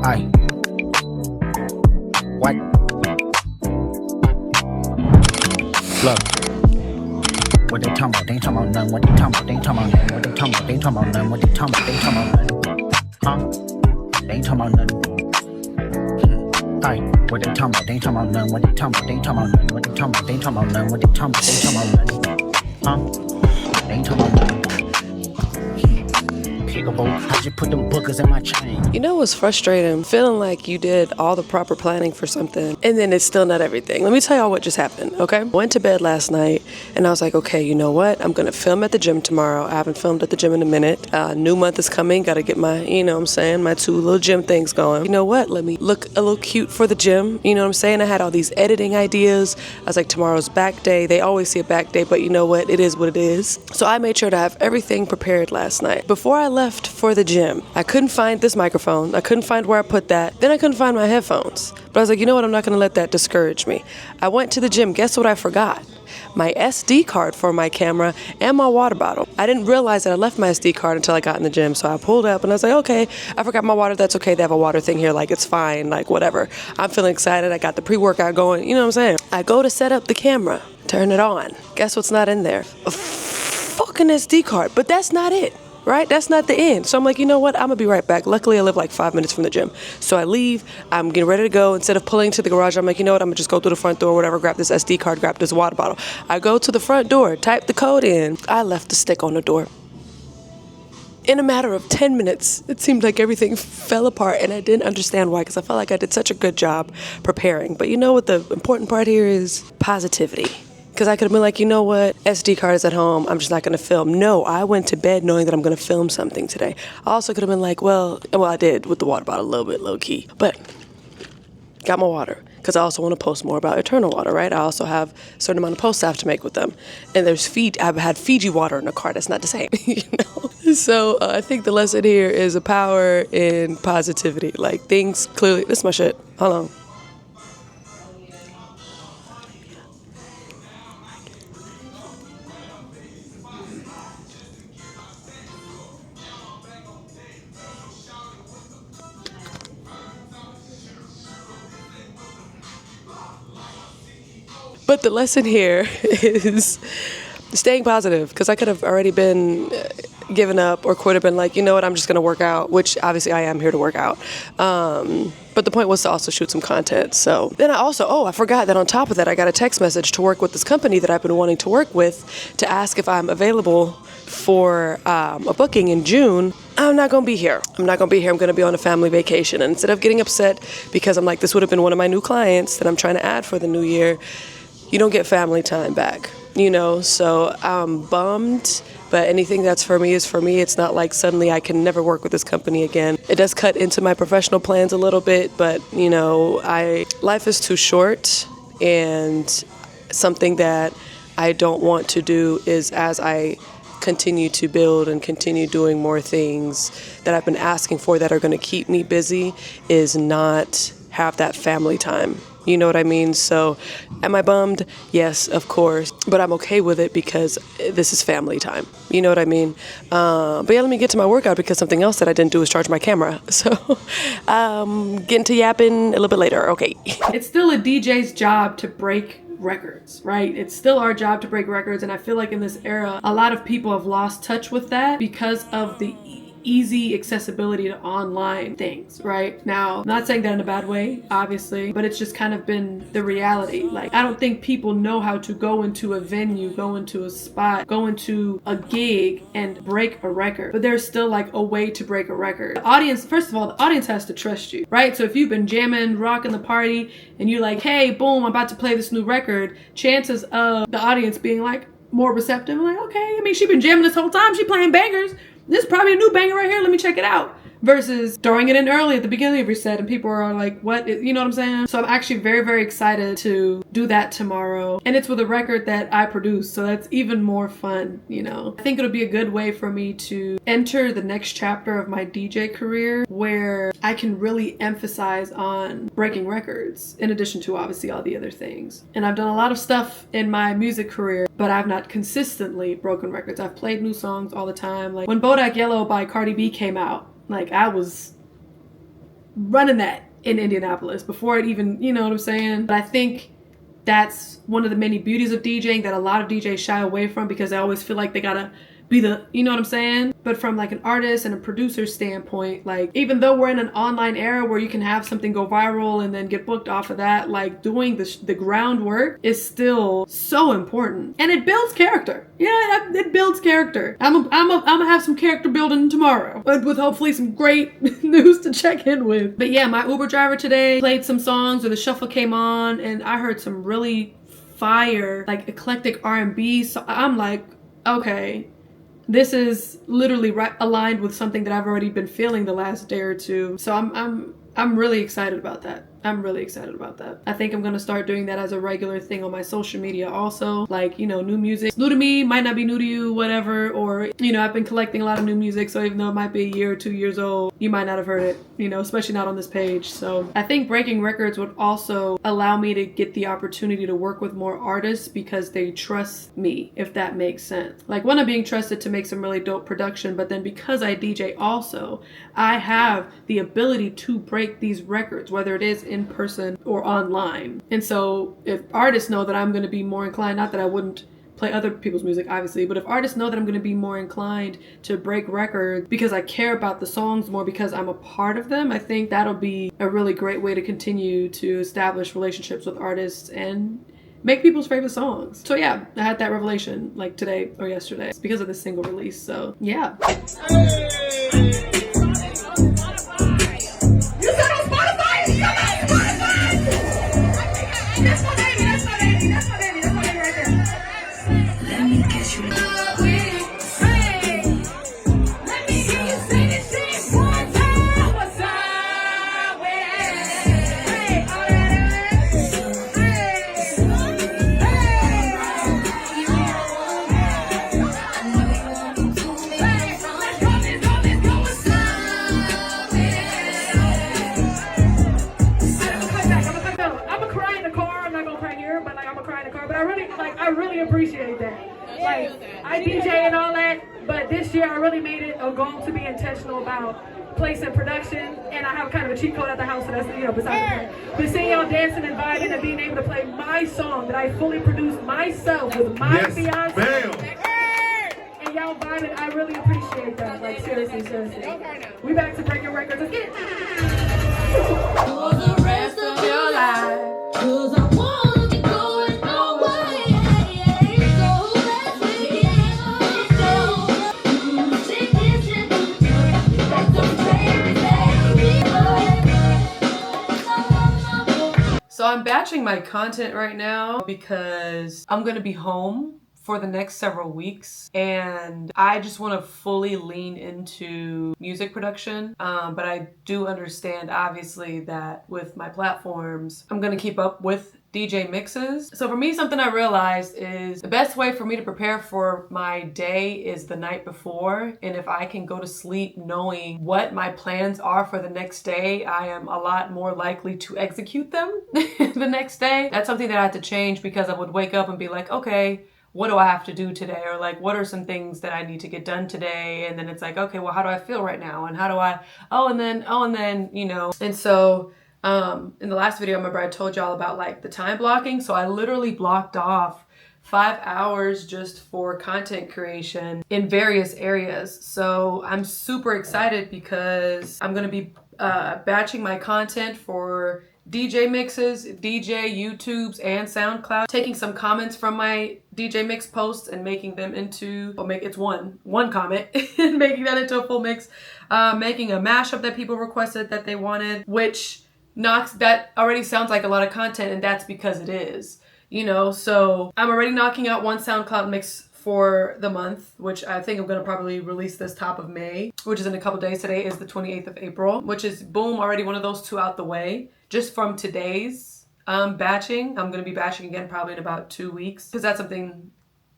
Aye. What? Look. What they talking about? They ain't talking about nothing. What they talking about? They ain't talking about nothing. What they talking about? They ain't talking about nothing. What they talking about? They ain't talking about nothing. Huh? They ain't talking about nothing. Aye. What they talking about? They ain't talking about nothing. What they talking about? They ain't talking about nothing. What they talking about? They ain't talking about nothing. What they talking about? They ain't talking about nothing. Huh? They ain't talking about nothing. Peekaboo, I just put them bookers in my chain. You know what's frustrating? Feeling like you did all the proper planning for something and then it's still not everything. Let me tell y'all what just happened, okay? Went to bed last night and I was like, okay, you know what? I'm gonna film at the gym tomorrow. I haven't filmed at the gym in a minute. New month is coming. Gotta get my, you know what I'm saying, my 2 little gym things going. You know what? Let me look a little cute for the gym. You know what I'm saying? I had all these editing ideas. I was like, tomorrow's back day. They always see a back day, but you know what? It is what it is. So I made sure to have everything prepared last night. Before I left for the gym, I couldn't find this microphone. I couldn't find where I put that. Then I couldn't find my headphones. But I was like, you know what? I'm not going to let that discourage me. I went to the gym. Guess what I forgot? My SD card for my camera and my water bottle. I didn't realize that I left my SD card until I got in the gym. So I pulled up and I was like, okay, I forgot my water. That's okay. They have a water thing here. Like, it's fine. Like, whatever. I'm feeling excited. I got the pre-workout going. You know what I'm saying? I go to set up the camera, turn it on. Guess what's not in there? A fucking SD card. But that's not it. Right? That's not the end. So I'm like, you know what? I'm gonna be right back. Luckily, I live like 5 minutes from the gym. So I leave, I'm getting ready to go. Instead of pulling to the garage, I'm like, you know what? I'm gonna just go through the front door, whatever, grab this SD card, grab this water bottle. I go to the front door, type the code in. I left the stick on the door. In a matter of 10 minutes, it seemed like everything fell apart and I didn't understand why because I felt like I did such a good job preparing. But you know what the important part here is? Positivity. Because I could have been like, you know what, SD card is at home, I'm just not going to film. No, I went to bed knowing that I'm going to film something today. I also could have been like, well, I did with the water bottle a little bit low key. But got my water because I also want to post more about Eternal Water, right? I also have a certain amount of posts I have to make with them. And I've had Fiji water in the car. That's not the same, you know? So I think the lesson here is a power in positivity. Like things clearly, this is my shit. Hold on. But the lesson here is staying positive because I could have already been given up or could have been like, you know what, I'm just going to work out, which obviously I am here to work out. But the point was to also shoot some content. So then I forgot that on top of that, I got a text message to work with this company that I've been wanting to work with to ask if I'm available for a booking in June. I'm not going to be here. I'm going to be on a family vacation. And instead of getting upset because I'm like, this would have been one of my new clients that I'm trying to add for the new year, you don't get family time back, you know? So I'm bummed, but anything that's for me is for me. It's not like suddenly I can never work with this company again. It does cut into my professional plans a little bit, but you know, life is too short, and something that I don't want to do is, as I continue to build and continue doing more things that I've been asking for that are going to keep me busy, is not have that family time. You know what I mean? So am I bummed? Yes, of course. But I'm okay with it because this is family time. You know what I mean? But yeah, let me get to my workout because something else that I didn't do is charge my camera. So getting to yapping a little bit later. Okay. It's still a DJ's job to break records, right? It's still our job to break records. And I feel like in this era, a lot of people have lost touch with that because of the easy accessibility to online things, right? Now, I'm not saying that in a bad way, obviously, but it's just kind of been the reality. Like, I don't think people know how to go into a venue, go into a spot, go into a gig and break a record. But there's still like a way to break a record. The audience, first of all, the audience has to trust you, right? So if you've been jamming, rocking the party, and you're like, hey, boom, I'm about to play this new record, chances of the audience being like more receptive, like, okay, I mean, she's been jamming this whole time, she playing bangers. This is probably a new banger right here. Let me check it out. Versus throwing it in early at the beginning of your set and people are like, what? You know what I'm saying? So I'm actually very, very excited to do that tomorrow. And it's with a record that I produced. So that's even more fun, you know? I think it'll be a good way for me to enter the next chapter of my DJ career where I can really emphasize on breaking records in addition to obviously all the other things. And I've done a lot of stuff in my music career, but I've not consistently broken records. I've played new songs all the time. Like when Bodak Yellow by Cardi B came out, like I was running that in Indianapolis before it even, you know what I'm saying? But I think that's one of the many beauties of DJing that a lot of DJs shy away from because they always feel like they gotta be the, you know what I'm saying? But from like an artist and a producer standpoint, like even though we're in an online era where you can have something go viral and then get booked off of that, like doing the groundwork is still so important, and it builds character. Yeah, it builds character. I'm gonna have some character building tomorrow, but with hopefully some great news to check in with. But yeah, my Uber driver today played some songs, or the shuffle came on, and I heard some really fire, like eclectic R&B. So I'm like, okay, this is literally aligned with something that I've already been feeling the last day or two. So I'm really excited about that. I'm really excited about that. I think I'm going to start doing that as a regular thing on my social media also. Like, you know, new music. New to me, might not be new to you, whatever. Or, you know, I've been collecting a lot of new music. So even though it might be a year or 2 years old, you might not have heard it, you know, especially not on this page. So I think breaking records would also allow me to get the opportunity to work with more artists because they trust me, if that makes sense. Like, one, I'm being trusted to make some really dope production, but then because I DJ also, I have the ability to break these records, whether it is in person or online. And so if artists know that I'm going to be more inclined, not that I wouldn't play other people's music obviously, but if artists know that I'm going to be more inclined to break records because I care about the songs more because I'm a part of them, I think that'll be a really great way to continue to establish relationships with artists and make people's favorite songs. So yeah, I had that revelation like today or yesterday. It's because of this single release. So yeah. I really appreciate that. Like, I DJ and all that, but this year I really made it a goal to be intentional about place and production, and I have kind of a cheat code at the house, so that's, you know, beside the point. But seeing y'all dancing and vibing and being able to play my song that I fully produced myself with my fiance. And y'all vibing, I really appreciate that. Like, seriously. We back to breaking records. Let's get it. For the rest of your life, 'cause I wanna be going away. So I'm batching my content right now because I'm going to be home for the next several weeks, and I just want to fully lean into music production. But I do understand, obviously, that with my platforms, I'm going to keep up with DJ mixes. So for me, something I realized is the best way for me to prepare for my day is the night before. And if I can go to sleep knowing what my plans are for the next day, I am a lot more likely to execute them the next day. That's something that I had to change because I would wake up and be like, okay, what do I have to do today? Or like, what are some things that I need to get done today? And then it's like, okay, well, how do I feel right now? And how do I, and then, you know. And so in the last video, I remember I told y'all about like the time blocking. So I literally blocked off 5 hours just for content creation in various areas. So I'm super excited because I'm going to be batching my content for DJ mixes, DJ YouTubes, and SoundCloud, taking some comments from my DJ mix posts and making them into, it's one comment, and making that into a full mix, making a mashup that people requested that they wanted, which that already sounds like a lot of content, and that's because it is, you know. So I'm already knocking out one SoundCloud mix for the month, which I think I'm going to probably release this top of May, which is in a couple days. Today is the 28th of April, which is boom, already one of those two out the way. Just from today's batching, I'm going to be batching again probably in about 2 weeks, because that's something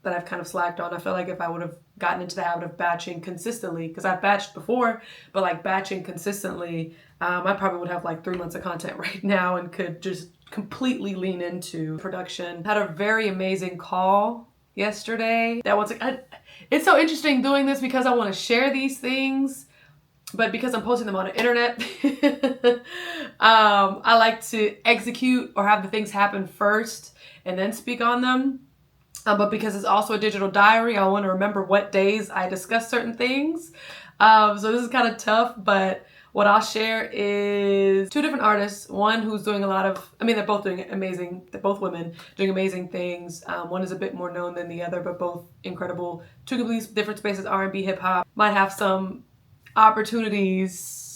that I've kind of slacked on. I feel like if I would have gotten into the habit of batching consistently, because I've batched before, but like batching consistently, I probably would have like 3 months of content right now and could just completely lean into production. Had a very amazing call yesterday. That was it's so interesting doing this because I want to share these things but because I'm posting them on the internet, I like to execute or have the things happen first and then speak on them. But because it's also a digital diary, I want to remember what days I discuss certain things. So this is kind of tough, but what I'll share is 2 different artists. One who's doing a lot of, they're both doing amazing, they're both women doing amazing things. One is a bit more known than the other, but both incredible. 2 completely different spaces, R&B, hip hop. Might have some opportunities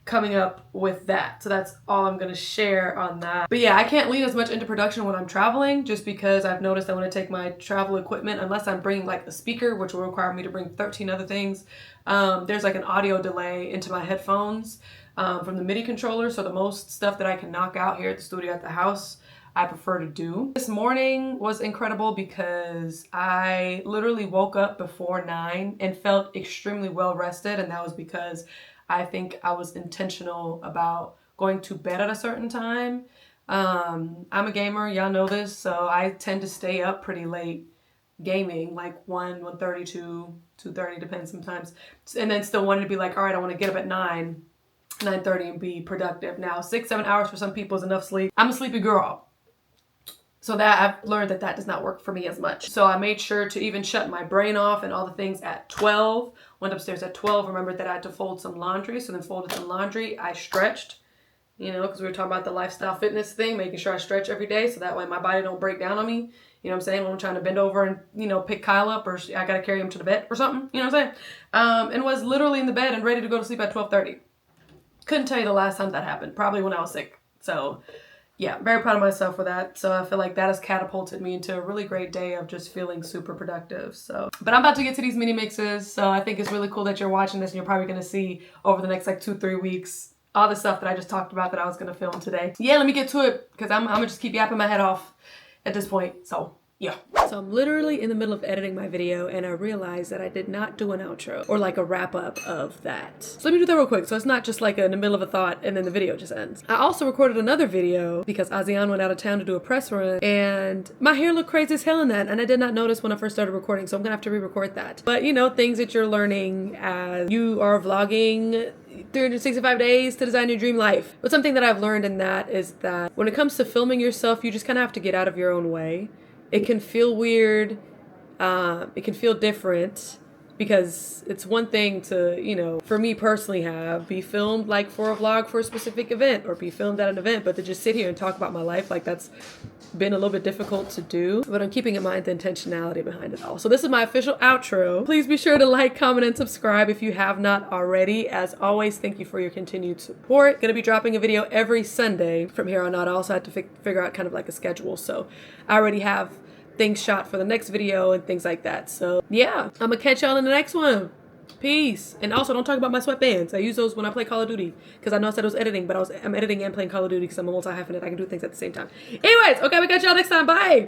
coming up with that. So that's all I'm gonna share on that. But yeah, I can't lean as much into production when I'm traveling, just because I've noticed I want to take my travel equipment, unless I'm bringing like a speaker, which will require me to bring 13 other things. There's like an audio delay into my headphones from the MIDI controller. So the most stuff that I can knock out here at the studio at the house, I prefer to do. This morning was incredible because I literally woke up before 9 and felt extremely well rested, and that was because I think I was intentional about going to bed at a certain time. I'm a gamer, y'all know this, so I tend to stay up pretty late gaming, like 1:30, 2:30, depends sometimes, and then still wanted to be like, all right, I want to get up at 9:30 and be productive. Now 6-7 hours for some people is enough sleep. I'm a sleepy girl. So that I've learned that does not work for me as much. So I made sure to even shut my brain off and all the things at 12. Went upstairs at 12, remembered that I had to fold some laundry. So then folded some laundry. I stretched, because we were talking about the lifestyle fitness thing, making sure I stretch every day so that way my body don't break down on me. You know what I'm saying? When I'm trying to bend over and, pick Kyle up, or I got to carry him to the bed or something. You know what I'm saying? And was literally in the bed and ready to go to sleep at 12:30. Couldn't tell you the last time that happened. Probably when I was sick. So yeah, very proud of myself for that. So I feel like that has catapulted me into a really great day of just feeling super productive. So, but I'm about to get to these mini mixes. So I think it's really cool that you're watching this, and you're probably going to see over the next like 2-3 weeks all the stuff that I just talked about that I was going to film today. Yeah, let me get to it, because I'm going to just keep yapping my head off at this point. So yeah. So I'm literally in the middle of editing my video, and I realized that I did not do an outro or like a wrap up of that. So let me do that real quick. So it's not just like in the middle of a thought and then the video just ends. I also recorded another video because Azian went out of town to do a press run, and my hair looked crazy as hell in that, and I did not notice when I first started recording, so I'm gonna have to re-record that. But things that you're learning as you are vlogging 365 days to design your dream life. But something that I've learned in that is that when it comes to filming yourself, you just kind of have to get out of your own way. It can feel weird. It can feel different, because it's one thing to, for me personally, be filmed like for a vlog for a specific event, or be filmed at an event, but to just sit here and talk about my life, like that's been a little bit difficult to do. But I'm keeping in mind the intentionality behind it all. So this is my official outro. Please be sure to like, comment, and subscribe if you have not already. As always, thank you for your continued support. Gonna be dropping a video every Sunday from here on out. I also had to figure out kind of like a schedule. So I already have things shot for the next video and things like that. So yeah, I'm gonna catch y'all in the next one. Peace. And also, don't talk about my sweatbands. I use those when I play Call of Duty, because I know I said I was editing, but I'm editing and playing Call of Duty because I'm a multi-hyphenate. I can do things at the same time. Anyways, okay, we catch y'all next time. Bye.